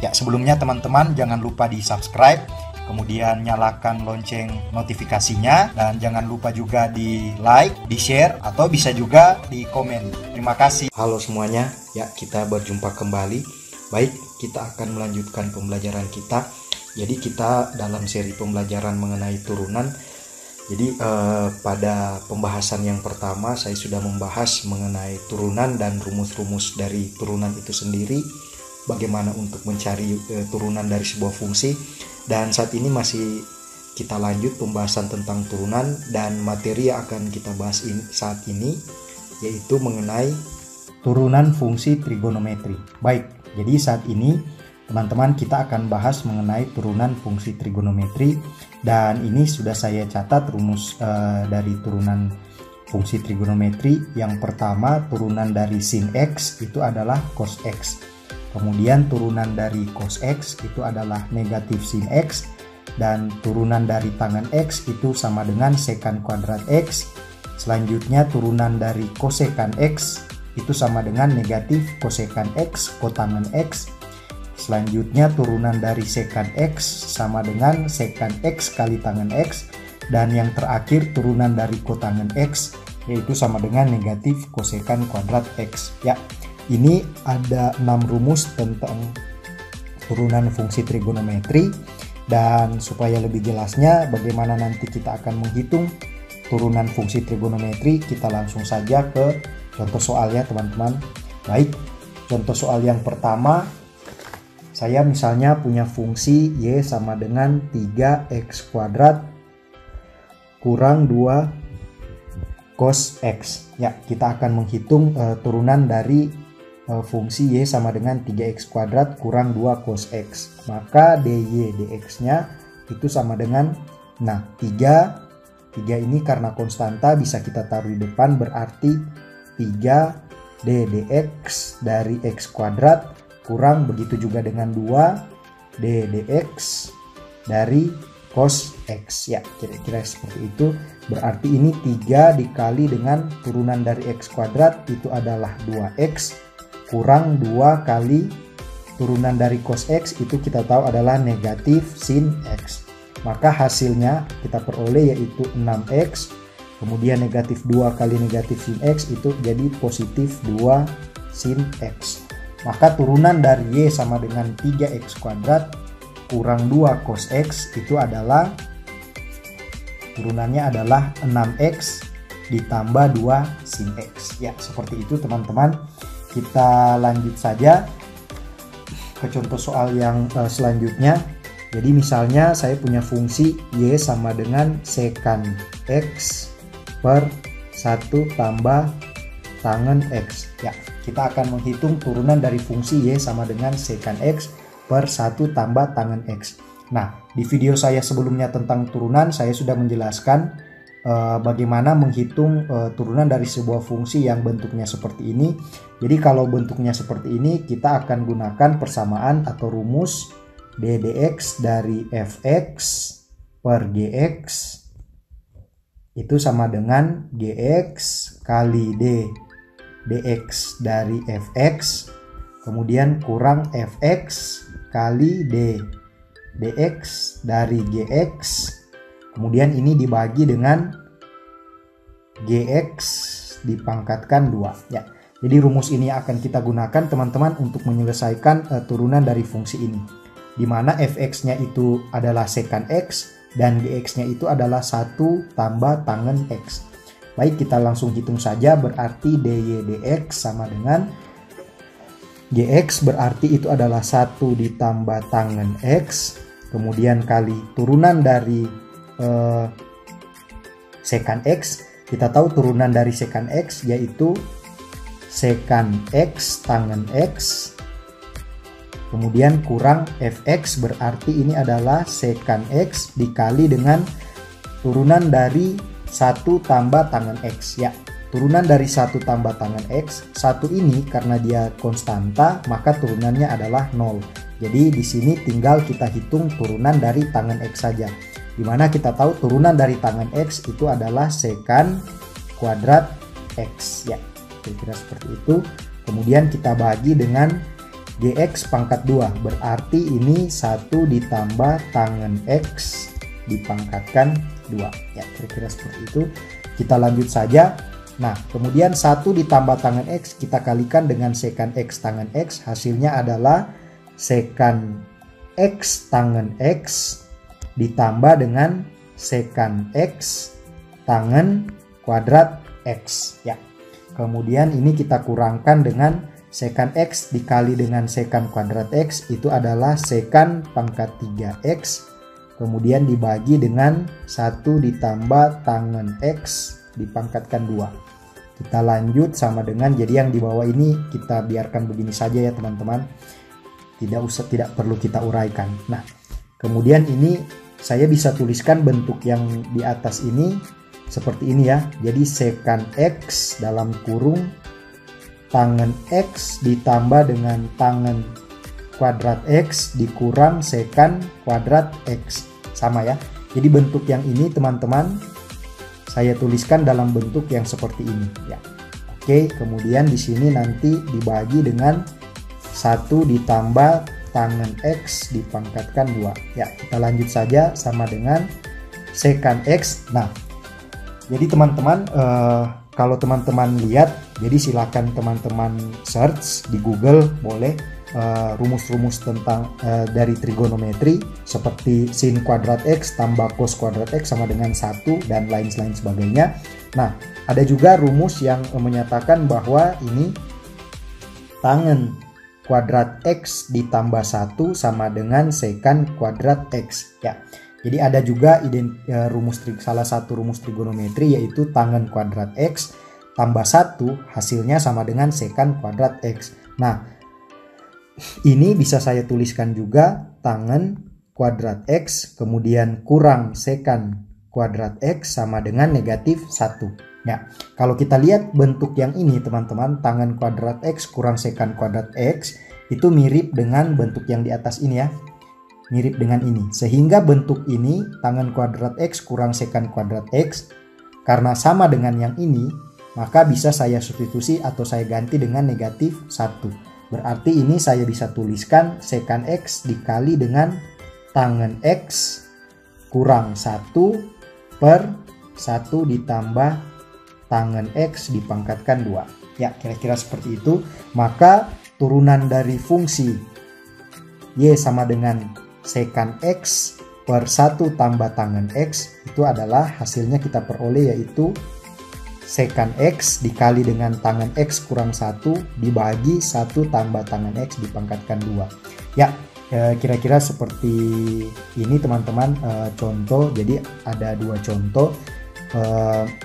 Ya, sebelumnya teman-teman jangan lupa di subscribe, kemudian nyalakan lonceng notifikasinya, dan jangan lupa juga di like, di share, atau bisa juga di komen. Terima kasih. Halo semuanya, ya kita berjumpa kembali. Baik, kita akan melanjutkan pembelajaran kita. Jadi kita dalam seri pembelajaran mengenai turunan. Jadi pada pembahasan yang pertama saya sudah membahas mengenai turunan dan rumus-rumus dari turunan itu sendiri, bagaimana untuk mencari turunan dari sebuah fungsi, dan saat ini masih kita lanjut pembahasan tentang turunan, dan materi yang akan kita bahas saat ini yaitu mengenai turunan fungsi trigonometri. Baik, jadi saat ini teman-teman kita akan bahas mengenai turunan fungsi trigonometri, dan ini sudah saya catat rumus dari turunan fungsi trigonometri. Yang pertama, turunan dari sin X itu adalah cos X. Kemudian turunan dari cos X itu adalah negatif sin X, dan turunan dari tangen X itu sama dengan sekant kuadrat X. Selanjutnya turunan dari kosekan X itu sama dengan negatif kosekan X kotangen X. Selanjutnya turunan dari sekant X sama dengan sekant X kali tangen X. Dan yang terakhir turunan dari kotangen X yaitu sama dengan negatif kosekan kuadrat X. Ya, ini ada 6 rumus tentang turunan fungsi trigonometri, dan supaya lebih jelasnya bagaimana nanti kita akan menghitung turunan fungsi trigonometri, kita langsung saja ke contoh soal ya teman-teman. Baik, contoh soal yang pertama, saya misalnya punya fungsi Y sama dengan 3x kuadrat kurang 2 cos X. Ya, kita akan menghitung turunan dari fungsi Y sama dengan 3x kuadrat kurang 2 cos X. Maka dy dx-nya itu sama dengan, nah 3 ini karena konstanta bisa kita taruh di depan, berarti 3 d dx dari x kuadrat kurang, begitu juga dengan 2 d dx dari cos X. Ya, kira-kira seperti itu. Berarti ini 3 dikali dengan turunan dari x kuadrat itu adalah 2x kurang 2 kali turunan dari cos X itu kita tahu adalah negatif sin X. Maka hasilnya kita peroleh yaitu 6x, kemudian negatif 2 kali negatif sin X itu jadi positif 2 sin X. Maka turunan dari Y sama dengan 3x kuadrat kurang 2 cos X itu adalah, turunannya adalah 6x ditambah 2 sin X. Ya, seperti itu teman-teman. Kita lanjut saja ke contoh soal yang selanjutnya. Jadi misalnya saya punya fungsi Y sama dengan sekant X per 1 tambah tangen X. Ya, kita akan menghitung turunan dari fungsi Y sama dengan sekant X per 1 tambah tangen X. Nah, di video saya sebelumnya tentang turunan saya sudah menjelaskan bagaimana menghitung turunan dari sebuah fungsi yang bentuknya seperti ini. Jadi kalau bentuknya seperti ini, kita akan gunakan persamaan atau rumus d dx dari fx per gx itu sama dengan gx kali d dx dari fx, kemudian kurang fx kali d dx dari gx, kemudian ini dibagi dengan gx dipangkatkan 2. Ya, jadi rumus ini akan kita gunakan teman-teman untuk menyelesaikan turunan dari fungsi ini, di mana fx-nya itu adalah sekant X dan gx-nya itu adalah 1 tambah tangen X. Baik, kita langsung hitung saja. Berarti dy dx sama dengan gx, berarti itu adalah 1 ditambah tangen X, kemudian kali turunan dari sekant X. Kita tahu turunan dari sekant X yaitu sekant X tangen X, kemudian kurang fx, berarti ini adalah sekant X dikali dengan turunan dari 1 tambah tangen X. Ya, turunan dari 1 tambah tangen X, 1 ini karena dia konstanta maka turunannya adalah 0. Jadi di sini tinggal kita hitung turunan dari tangen X saja, dimana kita tahu turunan dari tangen X itu adalah sekant kuadrat X. Ya, kira-kira seperti itu. Kemudian kita bagi dengan GX pangkat 2. Berarti ini 1 ditambah tangen X dipangkatkan 2. Ya, kira-kira seperti itu. Kita lanjut saja. Nah, kemudian 1 ditambah tangen X kita kalikan dengan sekan X tangen X. Hasilnya adalah sekan X tangen X ditambah dengan sekan X tangen kuadrat X. Ya. Kemudian ini kita kurangkan dengan sekan X dikali dengan sekan kuadrat X, itu adalah sekan pangkat 3X. Kemudian dibagi dengan 1 ditambah tangen X dipangkatkan 2. Kita lanjut sama dengan, jadi yang di bawah ini kita biarkan begini saja ya teman-teman. Tidak perlu kita uraikan. Nah, kemudian ini saya bisa tuliskan bentuk yang di atas ini seperti ini ya. Jadi sekan X dalam kurung tangen X ditambah dengan tangen kuadrat X dikurang sekan kuadrat X. Sama ya. Jadi bentuk yang ini teman-teman saya tuliskan dalam bentuk yang seperti ini ya. Oke, kemudian di sini nanti dibagi dengan 1 ditambah tangen X dipangkatkan 2. Ya, kita lanjut saja sama dengan sekan X. Nah, jadi teman-teman kalau teman-teman lihat, jadi silakan teman-teman search di Google boleh rumus-rumus tentang dari trigonometri seperti sin kuadrat X tambah cos kuadrat X sama dengan 1 dan lain sebagainya. Nah, ada juga rumus yang menyatakan bahwa ini tangen kuadrat X ditambah 1 sama dengan sekan kuadrat X ya. Jadi ada juga salah satu rumus trigonometri yaitu tangen kuadrat X tambah 1 hasilnya sama dengan sekan kuadrat X. Nah, ini bisa saya tuliskan juga tangen kuadrat X kemudian kurang sekan kuadrat X sama dengan negatif 1. Ya, kalau kita lihat bentuk yang ini teman-teman, tangen kuadrat X kurang sekan kuadrat X itu mirip dengan bentuk yang di atas ini ya. Mirip dengan ini, sehingga bentuk ini tangen kuadrat X kurang sekan kuadrat X karena sama dengan yang ini, maka bisa saya substitusi atau saya ganti dengan negatif 1. Berarti ini saya bisa tuliskan sekan X dikali dengan tangen X kurang 1 per 1 ditambah tangen X dipangkatkan 2. Ya, kira-kira seperti itu. Maka turunan dari fungsi Y sama dengan sekan X per 1 tambah tangen X itu adalah hasilnya kita peroleh yaitu sekan X dikali dengan tangen X kurang 1 dibagi 1 tambah tangen X dipangkatkan 2. Ya, kira-kira seperti ini teman-teman contoh. Jadi ada 2 contoh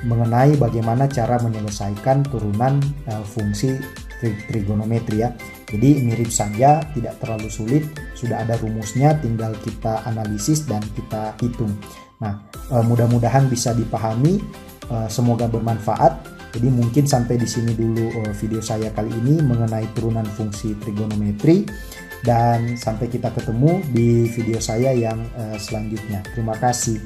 mengenai bagaimana cara menyelesaikan turunan fungsi trigonometri ya. Jadi mirip saja, tidak terlalu sulit, sudah ada rumusnya, tinggal kita analisis dan kita hitung. Nah, mudah-mudahan bisa dipahami, semoga bermanfaat. Jadi mungkin sampai di sini dulu video saya kali ini mengenai turunan fungsi trigonometri, dan sampai kita ketemu di video saya yang selanjutnya. Terima kasih.